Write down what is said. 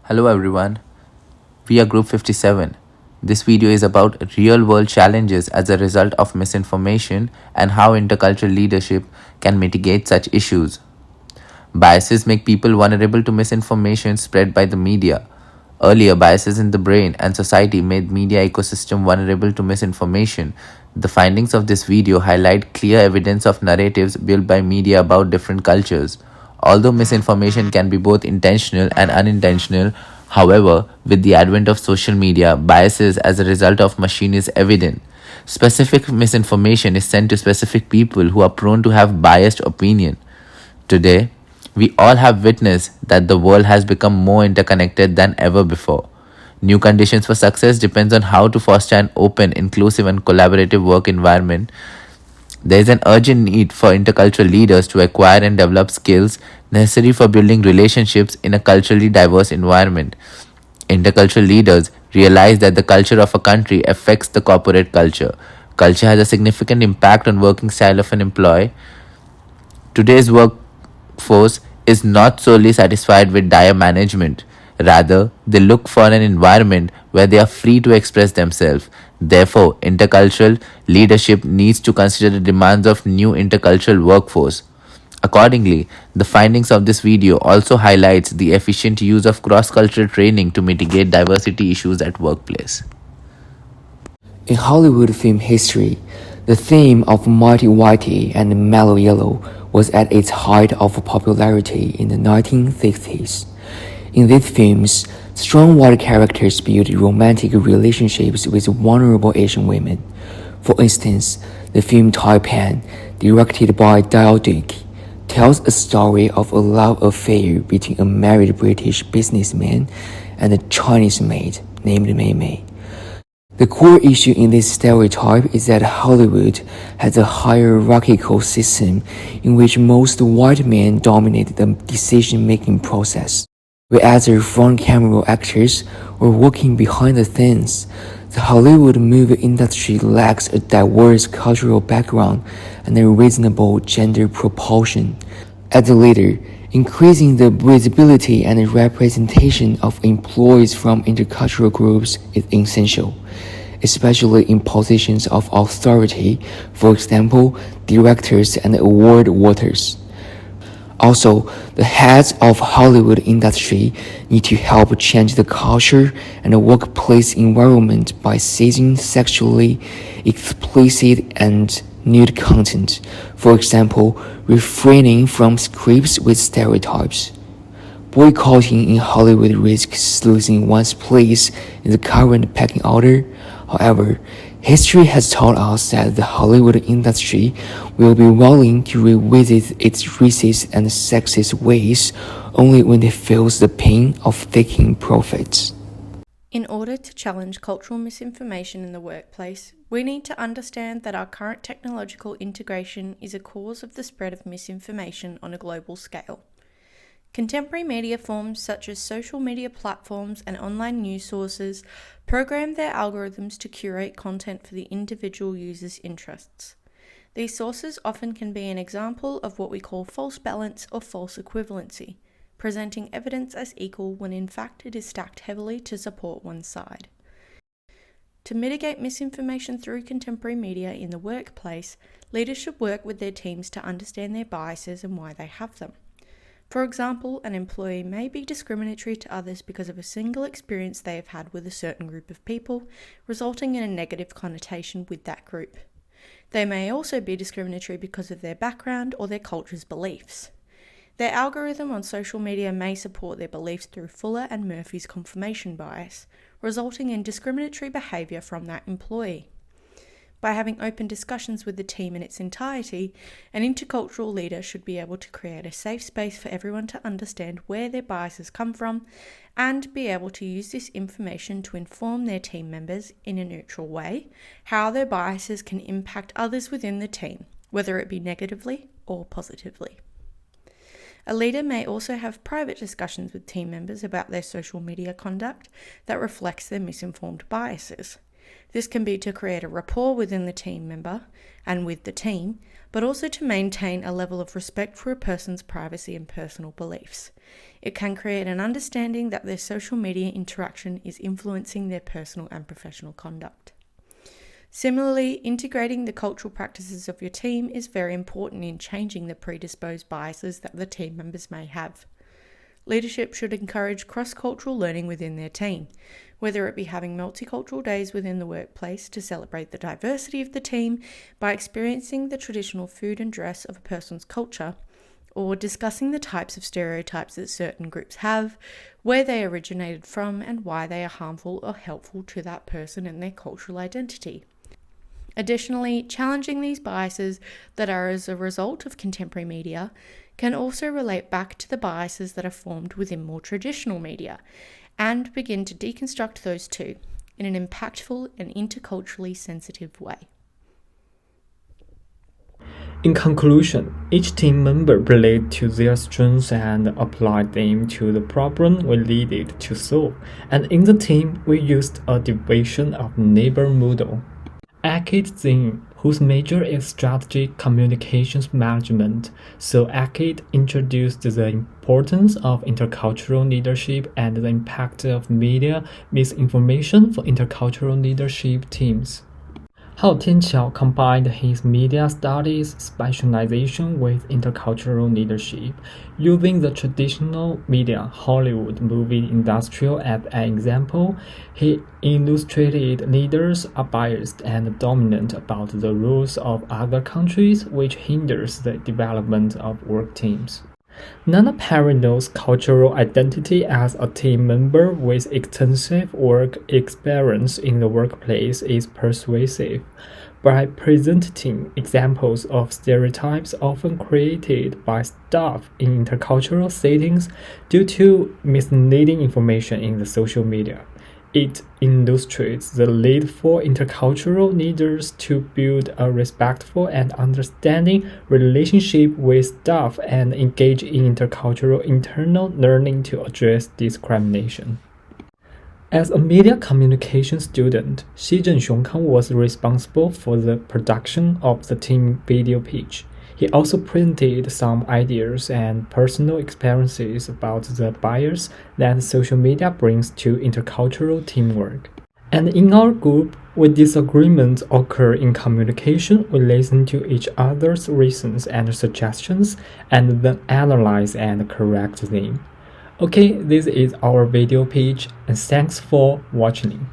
Hello everyone, we are Group 57. This video is about real world challenges as a result of misinformation and how intercultural leadership can mitigate such issues. Biases make people vulnerable to misinformation spread by the media. Earlier, biases in the brain and society made media ecosystem vulnerable to misinformation. The findings of this video highlight clear evidence of narratives built by media about different cultures. Although misinformation can be both intentional and unintentional, however, with the advent of social media, biases as a result of machine is evident. Specific misinformation is sent to specific people who are prone to have biased opinion. Today, we all have witnessed that the world has become more interconnected than ever before. New conditions for success depends on how to foster an open, inclusive and collaborative work environment. There is an urgent need for intercultural leaders to acquire and develop skills necessary for building relationships in a culturally diverse environment. Intercultural leaders realize that the culture of a country affects the corporate culture. Culture has a significant impact on working style of an employee. Today's workforce is not solely satisfied with dire management. Rather, they look for an environment where they are free to express themselves. Therefore, intercultural leadership needs to consider the demands of new intercultural workforce. Accordingly, the findings of this video also highlights the efficient use of cross-cultural training to mitigate diversity issues at workplace. In Hollywood film history, the theme of Mighty Whitey and Mellow Yellow was at its height of popularity in the 1960s. In these films, strong white characters build romantic relationships with vulnerable Asian women. For instance, the film Taipan, directed by Dial Dick, tells a story of a love affair between a married British businessman and a Chinese maid named Mei Mei. The core issue in this stereotype is that Hollywood has a hierarchical system in which most white men dominate the decision-making process. Whereas their front-camera actors are working behind the scenes, the Hollywood movie industry lacks a diverse cultural background and a reasonable gender proportion. As a leader, increasing the visibility and representation of employees from intercultural groups is essential, especially in positions of authority, for example, directors and award voters. Also, the heads of Hollywood industry need to help change the culture and the workplace environment by seizing sexually explicit and nude content, for example, refraining from scripts with stereotypes. Boycotting in Hollywood risks losing one's place in the current pecking order. However, history has taught us that the Hollywood industry will be willing to revisit its racist and sexist ways only when it feels the pain of taking profits. In order to challenge cultural misinformation in the workplace, we need to understand that our current technological integration is a cause of the spread of misinformation on a global scale. Contemporary media forms such as social media platforms and online news sources program their algorithms to curate content for the individual user's interests. These sources often can be an example of what we call false balance or false equivalency, presenting evidence as equal when in fact it is stacked heavily to support one side. To mitigate misinformation through contemporary media in the workplace, leaders should work with their teams to understand their biases and why they have them. For example, an employee may be discriminatory to others because of a single experience they have had with a certain group of people, resulting in a negative connotation with that group. They may also be discriminatory because of their background or their culture's beliefs. Their algorithm on social media may support their beliefs through Fuller and Murphy's confirmation bias, resulting in discriminatory behaviour from that employee. By having open discussions with the team in its entirety, an intercultural leader should be able to create a safe space for everyone to understand where their biases come from and be able to use this information to inform their team members in a neutral way how their biases can impact others within the team, whether it be negatively or positively. A leader may also have private discussions with team members about their social media conduct that reflects their misinformed biases. This can be to create a rapport within the team member and with the team, but also to maintain a level of respect for a person's privacy and personal beliefs. It can create an understanding that their social media interaction is influencing their personal and professional conduct. Similarly, integrating the cultural practices of your team is very important in changing the predisposed biases that the team members may have. Leadership should encourage cross-cultural learning within their team, whether it be having multicultural days within the workplace to celebrate the diversity of the team by experiencing the traditional food and dress of a person's culture, or discussing the types of stereotypes that certain groups have, where they originated from, and why they are harmful or helpful to that person and their cultural identity. Additionally, challenging these biases that are as a result of contemporary media can also relate back to the biases that are formed within more traditional media and begin to deconstruct those too in an impactful and interculturally sensitive way. In conclusion, each team member related to their strengths and applied them to the problem we needed to solve, and in the team we used a division of neighbor model. Akit Zin, whose major is strategic communications management, so Akit introduced the importance of intercultural leadership and the impact of media misinformation for intercultural leadership teams. Hao Tianqiao combined his media studies specialization with intercultural leadership, using the traditional media Hollywood movie industry as an example. He illustrated leaders are biased and dominant about the rules of other countries, which hinders the development of work teams. Nana Perry knows cultural identity as a team member with extensive work experience in the workplace is persuasive. By presenting examples of stereotypes often created by staff in intercultural settings due to misleading information in the social media, it illustrates the need for intercultural leaders to build a respectful and understanding relationship with staff and engage in intercultural internal learning to address discrimination. As a media communication student, Xi Zhenxiong was responsible for the production of the team video pitch. He also presented some ideas and personal experiences about the bias that social media brings to intercultural teamwork. And in our group, when disagreements occur in communication, we listen to each other's reasons and suggestions and then analyze and correct them. Okay, this is our video pitch, and thanks for watching.